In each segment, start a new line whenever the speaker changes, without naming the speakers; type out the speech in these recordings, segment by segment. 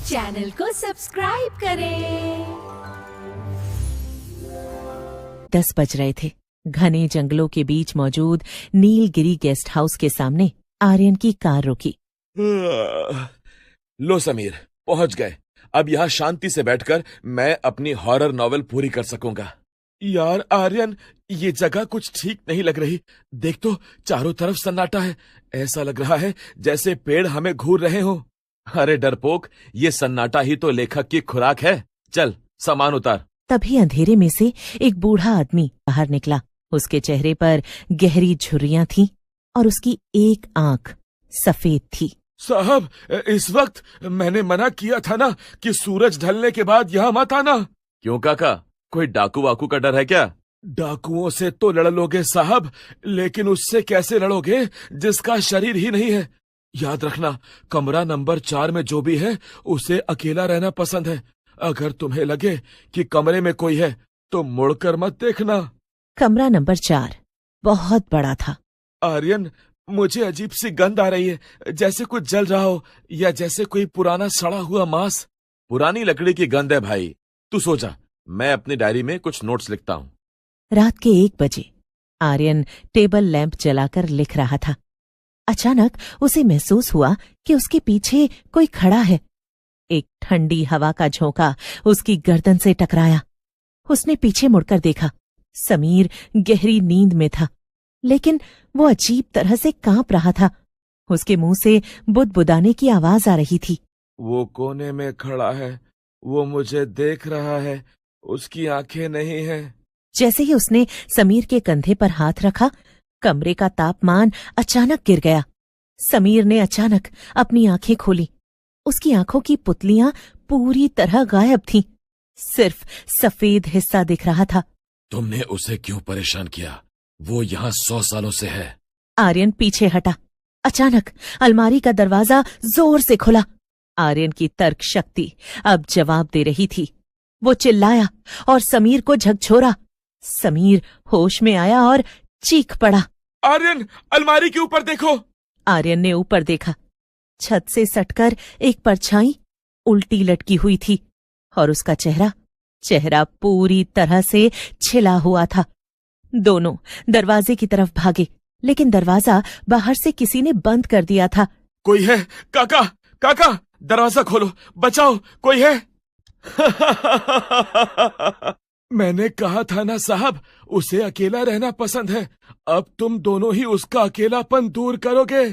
Channel को subscribe करें।
10 बज रहे थे। घने जंगलों के बीच मौजूद नीलगिरी गेस्ट हाउस के सामने आर्यन की कार रुकी।
लो समीर, पहुंच गए। अब यहाँ शांति से बैठकर मैं अपनी हॉरर नॉवेल पूरी कर सकूंगा। यार आर्यन, ये जगह कुछ ठीक नहीं लग रही। देख तो, चारों तरफ सन्नाटा है। ऐसा लग रहा है जैसे पेड़ हमें घूर रहे हो। अरे डरपोक, ये सन्नाटा ही तो लेखक की खुराक है। चल सामान उतार।
तभी अंधेरे में से एक बूढ़ा आदमी बाहर निकला। उसके चेहरे पर गहरी झुर्रियां थीं और उसकी एक आंख सफेद थी।
साहब, इस वक्त मैंने मना किया था ना कि सूरज ढलने के बाद यहाँ मत आना। क्यों काका, कोई डाकू वाकू का डर है क्या? डाकुओं से तो लड़ लोगे साहब, लेकिन उससे कैसे लड़ोगे जिसका शरीर ही नहीं है। याद रखना, कमरा नंबर 4 में जो भी है उसे अकेला रहना पसंद है। अगर तुम्हें लगे कि कमरे में कोई है तो मुड़कर मत देखना।
कमरा नंबर 4 बहुत बड़ा था।
आर्यन, मुझे अजीब सी गंध आ रही है, जैसे कुछ जल रहा हो या जैसे कोई पुराना सड़ा हुआ मांस। पुरानी लकड़ी की गंध है भाई। तू सो जा, मैं अपनी डायरी में कुछ नोट्स लिखता हूँ।
रात के 1 बजे आर्यन टेबल लैंप जलाकर लिख रहा था। अचानक उसे महसूस हुआ कि उसके पीछे कोई खड़ा है। एक ठंडी हवा का झोंका उसकी गर्दन से टकराया। उसने पीछे मुड़कर देखा। समीर गहरी नींद में था, लेकिन वो अजीब तरह से कांप रहा था। उसके मुंह से बुदबुदाने की आवाज आ रही थी।
वो कोने में खड़ा है, वो मुझे देख रहा है, उसकी आंखें नहीं हैं।
जैसे ही उसने समीर के कंधे पर हाथ रखा, कमरे का तापमान अचानक गिर गया। समीर ने अचानक अपनी आंखें खोली। उसकी आंखों की पुतलियां पूरी तरह गायब थीं। सिर्फ सफेद हिस्सा दिख रहा था।
तुमने उसे क्यों परेशान किया? वो यहाँ 100 सालों से है।
आर्यन पीछे हटा। अचानक अलमारी का दरवाजा जोर से खुला। आर्यन की तर्क शक्ति अब जवाब दे रही थी। वो चिल्लाया और समीर को झकझोरा। समीर होश में आया और चीख पड़ा।
आर्यन, अलमारी के ऊपर देखो।
आर्यन ने ऊपर देखा। छत से सटकर एक परछाई उल्टी लटकी हुई थी और उसका चेहरा पूरी तरह से छिला हुआ था। दोनों दरवाजे की तरफ भागे, लेकिन दरवाजा बाहर से किसी ने बंद कर दिया था।
कोई है? काका, काका, दरवाजा खोलो, बचाओ, कोई है? मैंने कहा था ना साहब, उसे अकेला रहना पसंद है। अब तुम दोनों ही उसका अकेलापन दूर करोगे।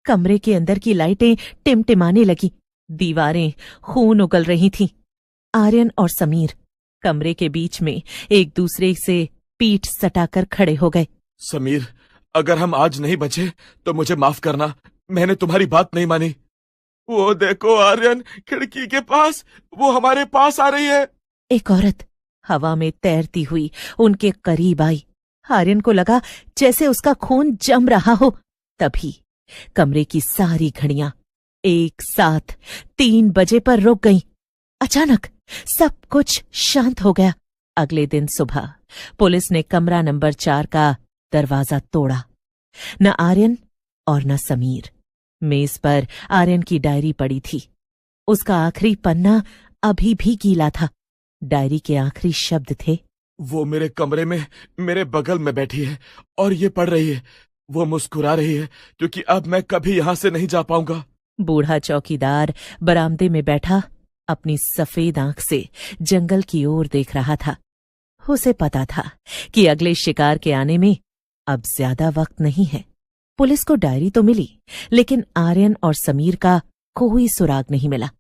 कमरे के अंदर की लाइटें टिमटिमाने लगी। दीवारें खून उगल रही थीं। आर्यन और समीर कमरे के बीच में एक दूसरे से पीठ सटाकर खड़े हो गए।
समीर, अगर हम आज नहीं बचे तो मुझे माफ करना, मैंने तुम्हारी बात नहीं मानी। वो देखो आर्यन, खिड़की के पास, वो हमारे पास आ रही है।
एक औरत हवा में तैरती हुई उनके करीब आई। आर्यन को लगा जैसे उसका खून जम रहा हो। तभी कमरे की सारी घड़ियां एक साथ 3 बजे पर रुक गईं। अचानक सब कुछ शांत हो गया। अगले दिन सुबह पुलिस ने कमरा नंबर 4 का दरवाजा तोड़ा। न आर्यन और न समीर। मेज पर आर्यन की डायरी पड़ी थी। उसका आखिरी पन्ना अभी भी गीला था। डायरी के आखिरी शब्द थे,
वो मेरे कमरे में मेरे बगल में बैठी है और ये पढ़ रही है। वो मुस्कुरा रही है क्योंकि अब मैं कभी यहाँ से नहीं जा पाऊंगा।
बूढ़ा चौकीदार बरामदे में बैठा अपनी सफेद आंख से जंगल की ओर देख रहा था। उसे पता था कि अगले शिकार के आने में अब ज्यादा वक्त नहीं है। पुलिस को डायरी तो मिली, लेकिन आर्यन और समीर का कोई सुराग नहीं मिला।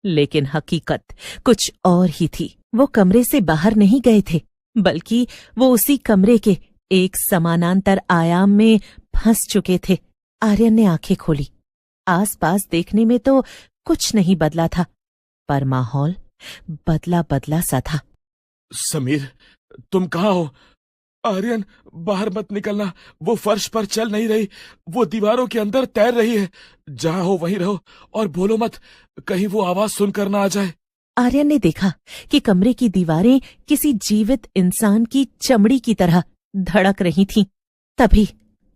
लेकिन हकीकत कुछ और ही थी। वो कमरे से बाहर नहीं गए थे, बल्कि वो उसी कमरे के एक समानांतर आयाम में फंस चुके थे। आर्यन ने आंखें खोली। आसपास देखने में तो कुछ नहीं बदला था, पर माहौल बदला बदला सा था।
समीर, तुम कहाँ हो? आर्यन, बाहर मत निकलना। वो फर्श पर चल नहीं रही, वो दीवारों के अंदर तैर रही है। जहां हो वहीं रहो और बोलो मत, कहीं वो आवाज सुनकर ना आ जाए।
आर्यन ने देखा कि कमरे की दीवारें किसी जीवित इंसान की चमड़ी की तरह धड़क रही थीं। तभी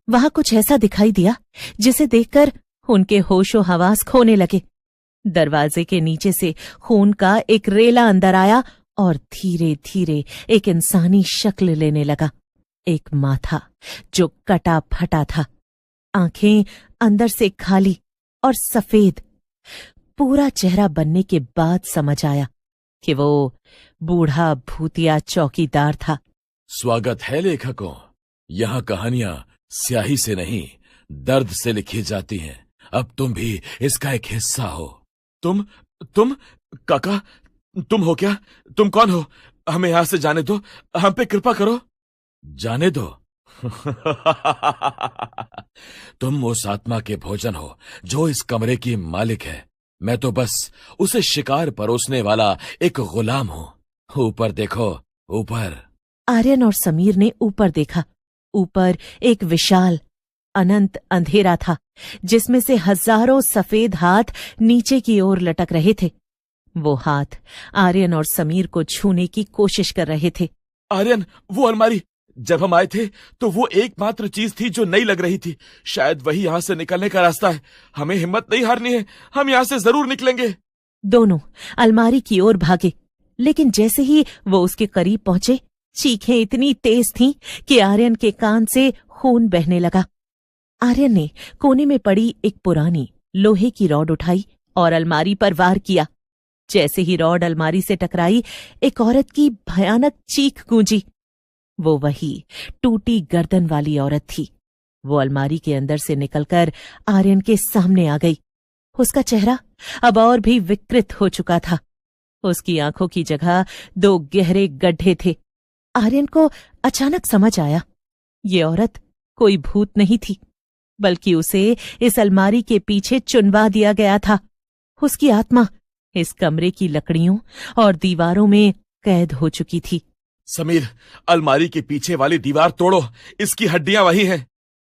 वहां कुछ ऐसा दिखाई दिया जिसे देखकर उनके होशो हवास खोने लगे। दरवाजे के नीचे से खून का एक रेला अंदर आया और धीरे धीरे एक इंसानी शक्ल लेने लगा। एक माथा जो कटा फटा था, आंखें अंदर से खाली और सफेद। पूरा चेहरा बनने के बाद समझ आया कि वो बूढ़ा भूतिया चौकीदार था।
स्वागत है लेखकों। यहाँ कहानियां स्याही से नहीं, दर्द से लिखी जाती हैं। अब तुम भी इसका एक हिस्सा हो। तुम काका, तुम हो क्या? तुम कौन हो? हमें यहां से जाने दो, हम पे कृपा करो। जाने दो? तुम उस आत्मा के भोजन हो जो इस कमरे की मालिक है। मैं तो बस उसे शिकार परोसने वाला एक गुलाम हूं। ऊपर देखो, ऊपर।
आर्यन और समीर ने ऊपर देखा। ऊपर एक विशाल अनंत अंधेरा था, जिसमें से हजारों सफेद हाथ नीचे की ओर लटक रहे थे। वो हाथ आर्यन और समीर को छूने की कोशिश कर रहे थे।
आर्यन, वो अलमारी। जब हम आए थे तो वो एकमात्र चीज थी जो नई लग रही थी। शायद वही यहां से निकलने का रास्ता है। हमें हिम्मत नहीं हारनी है, हम यहां से जरूर निकलेंगे।
दोनों अलमारी की ओर भागे, लेकिन जैसे ही वो उसके करीब पहुंचे, चीखें इतनी तेज थीं कि आर्यन के कान से खून बहने लगा। आर्यन ने कोने में पड़ी एक पुरानी लोहे की रॉड उठाई और अलमारी पर वार किया। जैसे ही रॉड अलमारी से टकराई, एक औरत की भयानक चीख गूंजी। वो वही टूटी गर्दन वाली औरत थी। वो अलमारी के अंदर से निकलकर आर्यन के सामने आ गई। उसका चेहरा अब और भी विकृत हो चुका था। उसकी आंखों की जगह 2 गहरे गड्ढे थे। आर्यन को अचानक समझ आया, ये औरत कोई भूत नहीं थी, बल्कि उसे इस अलमारी के पीछे चुनवा दिया गया था। उसकी आत्मा इस कमरे की लकड़ियों और दीवारों में कैद हो चुकी थी।
समीर, अलमारी के पीछे वाली दीवार तोड़ो, इसकी हड्डियां वही हैं।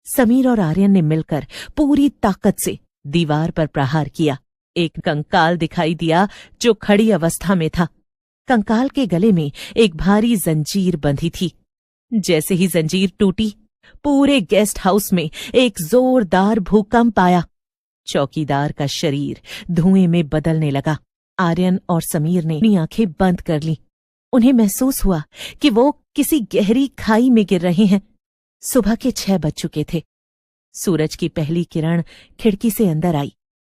समीर और आर्यन ने मिलकर पूरी ताकत से दीवार पर प्रहार किया। एक कंकाल दिखाई दिया जो खड़ी अवस्था में था। कंकाल के गले में एक भारी जंजीर बंधी थी। जैसे ही जंजीर टूटी, पूरे गेस्ट हाउस में एक जोरदार भूकंप आया। चौकीदार का शरीर धुएं में बदलने लगा। आर्यन और समीर ने अपनी आंखें बंद कर ली। उन्हें महसूस हुआ कि वो किसी गहरी खाई में गिर रहे हैं। सुबह के 6 बज चुके थे। सूरज की पहली किरण खिड़की से अंदर आई।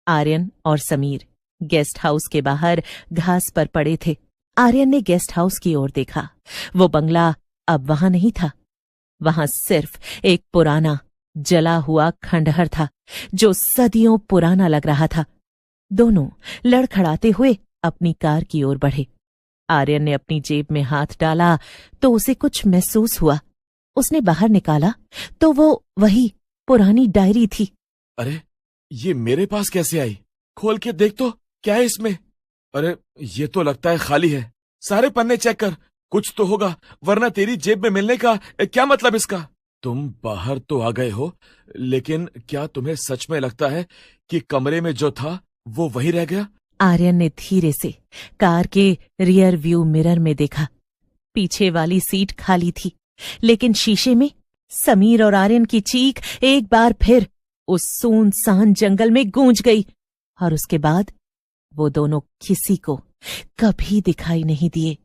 आर्यन और समीर गेस्ट हाउस के बाहर घास पर पड़े थे। आर्यन ने गेस्ट हाउस की ओर देखा। वो बंगला अब वहां नहीं था। वहां सिर्फ एक पुराना जला हुआ खंडहर था जो सदियों पुराना लग रहा था। दोनों लड़खड़ाते हुए अपनी कार की ओर बढ़े। आर्यन ने अपनी जेब में हाथ डाला तो उसे कुछ महसूस हुआ। उसने बाहर निकाला तो वो वही पुरानी डायरी थी।
अरे, ये मेरे पास कैसे आई? खोल के देख तो, क्या है इसमें? अरे, ये तो लगता है खाली है। सारे पन्ने चेक कर, कुछ तो होगा, वरना तेरी जेब में मिलने का क्या मतलब इसका? तुम बाहर तो आ गए हो, लेकिन क्या तुम्हें सच में लगता है कि कमरे में जो था वो वहीं रह गया?
आर्यन ने धीरे से कार के रियर व्यू मिरर में देखा। पीछे वाली सीट खाली थी, लेकिन शीशे में समीर और आर्यन की चीख एक बार फिर उस सुनसान जंगल में गूंज गई। और उसके बाद वो दोनों किसी को कभी दिखाई नहीं दिए।